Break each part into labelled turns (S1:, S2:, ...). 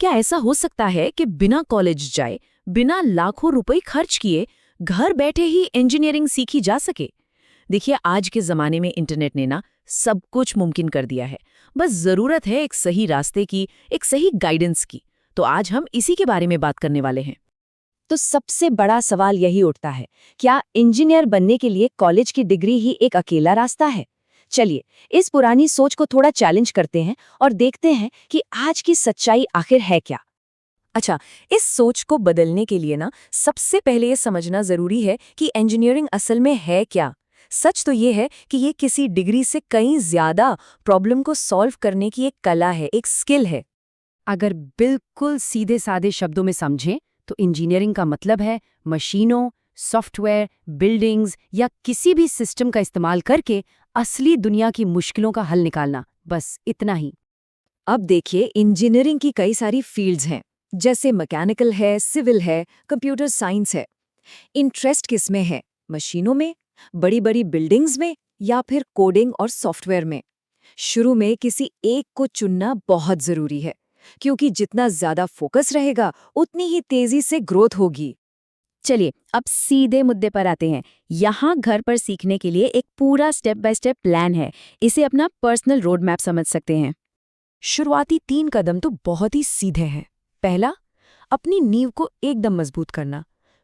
S1: क्या ऐसा हो सकता है कि बिना कॉलेज जाए, बिना लाखों रुपए खर्च किए, घर बैठे ही इंजीनियरिंग सीखी जा सके? देखिए, आज के ज़माने में इंटरनेट ने ना सब कुछ मुमकिन कर दिया है। बस ज़रूरत है एक सही रास्ते की, एक सही गाइडेंस की। तो आज हम इसी के बारे में बात करने वाले हैं।
S2: तो सबसे बड़ा सवाल यही उठता है, क्या इंजीनियर बनने के लिए कॉलेज की डिग्री ही एक अकेला रास्ता है? चलिए, इस पुरानी सोच को थोड़ा चैलेंज करते हैं और देखते हैं कि आज की सच्चाई आखिर है क्या।
S1: अच्छा, इस सोच को बदलने के लिए ना सबसे पहले ये समझना ज़रूरी है कि इंजीनियरिंग असल में है क्या। सच तो ये है कि ये किसी डिग्री से कहीं ज़्यादा प्रॉब्लम को सॉल्व करने की एक कला है, एक स्किल है।
S2: अगर बिल्कुल सीधे साधे शब्दों में समझें तो इंजीनियरिंग का मतलब है मशीनों, सॉफ्टवेयर, बिल्डिंग्स या किसी भी सिस्टम का इस्तेमाल करके असली दुनिया की मुश्किलों का हल निकालना, बस इतना ही।
S1: अब देखिए, इंजीनियरिंग की कई सारी फील्ड्स हैं, जैसे मैकेनिकल है, सिविल है, कंप्यूटर साइंस है। इंटरेस्ट किसमें है? मशीनों में, बड़ी बड़ी बिल्डिंग्स में, या फिर कोडिंग और सॉफ्टवेयर में? शुरू में किसी एक को चुनना बहुत जरूरी है, क्योंकि जितना ज्यादा फोकस रहेगा उतनी ही तेजी से ग्रोथ होगी।
S2: चलिए, अब सीधे मुद्दे पर आते हैं। यहाँ घर पर सीखने के लिए एक पूरा स्टेप बाय स्टेप प्लान है। इसे अपना पर्सनल रोड मैप समझ सकते हैं।
S1: शुरुआती 3 कदम तो बहुत ही सीधे हैं। पहला, अपनी नींव को एकदम मजबूत करना।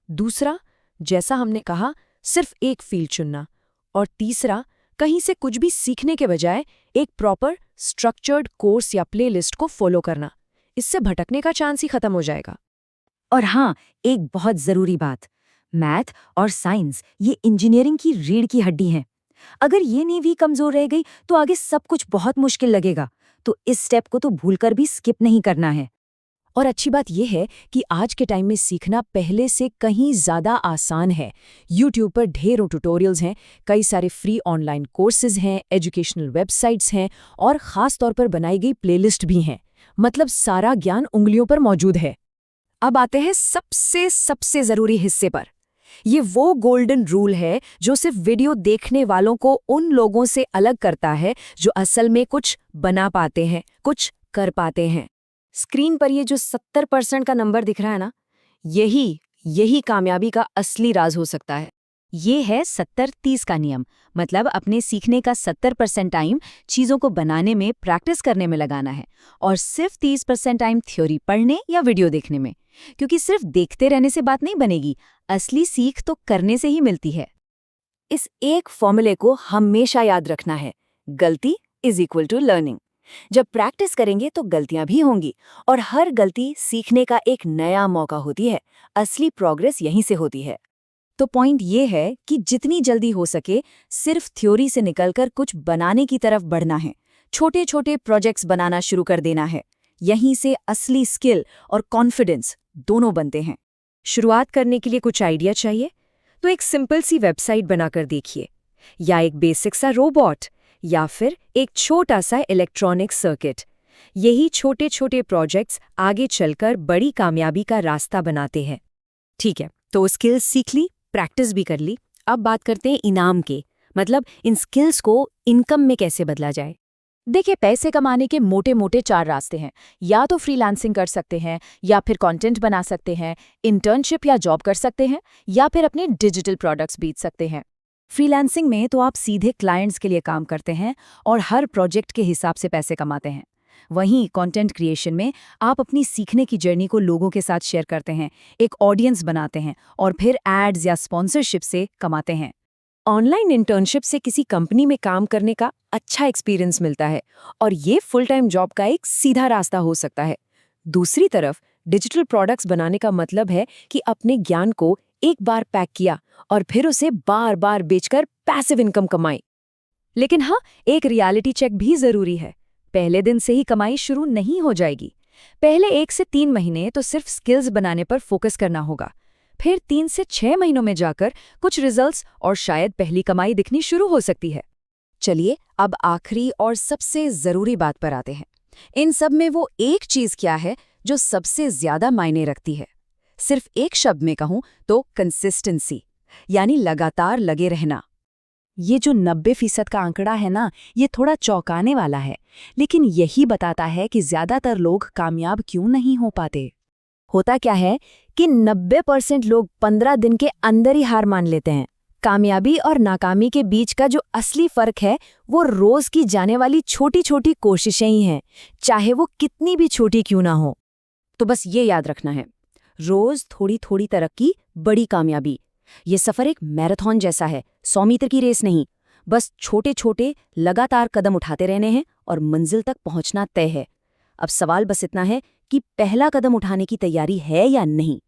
S1: दूसरा, जैसा हमने कहा, सिर्फ एक फील्ड चुनना। और तीसरा, कहीं से कुछ भी सीखने के बजाय एक प्रॉपर स्ट्रक्चर्ड कोर्स या प्लेलिस्ट को फॉलो करना। इससे भटकने का चांस ही खत्म हो जाएगा।
S2: और हाँ, एक बहुत जरूरी बात, मैथ और साइंस ये इंजीनियरिंग की रीढ़ की हड्डी हैं। अगर ये नींव ही कमजोर रह गई तो आगे सब कुछ बहुत मुश्किल लगेगा। तो इस स्टेप को तो भूलकर भी स्किप नहीं करना है।
S1: और अच्छी बात यह है कि आज के टाइम में सीखना पहले से कहीं ज़्यादा आसान है। YouTube पर ढेरों ट्यूटोरियल्स हैं, कई सारे फ्री ऑनलाइन कोर्सेज हैं, एजुकेशनल वेबसाइट्स हैं और ख़ास तौर पर बनाई गई प्लेलिस्ट भी हैं। मतलब सारा ज्ञान उंगलियों पर मौजूद है। अब आते हैं सबसे सबसे ज़रूरी हिस्से पर। ये वो गोल्डन रूल है जो सिर्फ वीडियो देखने वालों को उन लोगों से अलग करता है जो असल में कुछ बना पाते हैं, कुछ कर पाते हैं। स्क्रीन पर ये जो 70% का नंबर दिख रहा है ना, यही कामयाबी का असली राज हो सकता है।
S2: ये है 70-30 का नियम। मतलब अपने सीखने का 70% टाइम चीज़ों को बनाने में, प्रैक्टिस करने में लगाना है और सिर्फ 30% टाइम थ्योरी पढ़ने या वीडियो देखने में। क्योंकि सिर्फ देखते रहने से बात नहीं बनेगी, असली सीख तो करने से ही मिलती है।
S1: इस एक फॉर्मूले को हमेशा याद रखना है, गलती इज इक्वल टू लर्निंग। जब प्रैक्टिस करेंगे तो गलतियां भी होंगी और हर गलती सीखने का एक नया मौका होती है। असली प्रोग्रेस यहीं से होती है। तो पॉइंट ये है कि जितनी जल्दी हो सके सिर्फ थ्योरी से निकलकर कुछ बनाने की तरफ बढ़ना है। छोटे छोटे प्रोजेक्ट्स बनाना शुरू कर देना है। यहीं से असली स्किल और कॉन्फिडेंस दोनों बनते हैं। शुरुआत करने के लिए कुछ आइडिया चाहिए तो एक सिंपल सी वेबसाइट बनाकर देखिए, या एक बेसिक सा रोबोट, या फिर एक छोटा सा इलेक्ट्रॉनिक सर्किट। यही छोटे छोटे प्रोजेक्ट्स आगे चलकर बड़ी कामयाबी का रास्ता बनाते हैं। ठीक है, तो स्किल्स सीख ली, प्रैक्टिस भी कर ली। अब बात करते हैं इनाम के, मतलब इन स्किल्स को इनकम में कैसे बदला जाए। देखिए, पैसे कमाने के मोटे मोटे 4 रास्ते हैं। या तो फ्रीलांसिंग कर सकते हैं, या फिर कंटेंट बना सकते हैं, इंटर्नशिप या जॉब कर सकते हैं, या फिर अपने डिजिटल प्रोडक्ट्स बेच सकते हैं। फ्रीलांसिंग में तो आप सीधे क्लाइंट्स के लिए काम करते हैं और हर प्रोजेक्ट के हिसाब से पैसे कमाते हैं। वहीं कंटेंट क्रिएशन में आप अपनी सीखने की जर्नी को लोगों के साथ शेयर करते हैं, एक ऑडियंस बनाते हैं और फिर एड्स या स्पॉन्सरशिप से कमाते हैं। ऑनलाइन इंटर्नशिप से किसी कंपनी में काम करने का अच्छा एक्सपीरियंस मिलता है और ये फुल टाइम जॉब का एक सीधा रास्ता हो सकता है। दूसरी तरफ डिजिटल प्रोडक्ट्स बनाने का मतलब है कि अपने ज्ञान को एक बार पैक किया और फिर उसे बार बार बेचकर पैसिव इनकम कमाई। लेकिन हाँ, एक रियलिटी चेक भी जरूरी है। पहले दिन से ही कमाई शुरू नहीं हो जाएगी। पहले 1 से 3 महीने तो सिर्फ स्किल्स बनाने पर फोकस करना होगा। फिर 3 से 6 महीनों में जाकर कुछ रिजल्ट्स और शायद पहली कमाई दिखनी शुरू हो सकती है। चलिए, अब आखिरी और सबसे जरूरी बात पर आते हैं। इन सब में वो एक चीज क्या है जो सबसे ज्यादा मायने रखती है? सिर्फ एक शब्द में कहूं तो कंसिस्टेंसी, यानी लगातार लगे रहना।
S2: ये जो 90% का आंकड़ा है ना, ये थोड़ा चौंकाने वाला है, लेकिन यही बताता है कि ज्यादातर लोग कामयाब क्यों नहीं हो पाते।
S1: होता क्या है कि 90% लोग 15 दिन के अंदर ही हार मान लेते हैं। कामयाबी और नाकामी के बीच का जो असली फर्क है वो रोज की जाने वाली छोटी छोटी कोशिशें ही हैं, चाहे वो कितनी भी छोटी क्यों ना हो। तो बस ये याद रखना है, रोज थोड़ी थोड़ी तरक्की, बड़ी कामयाबी। ये सफर एक मैराथन जैसा है, 100 मीटर की रेस नहीं। बस छोटे छोटे लगातार कदम उठाते रहने हैं और मंजिल तक पहुंचना तय है। अब सवाल बस इतना है कि पहला कदम उठाने की तैयारी है या नहीं।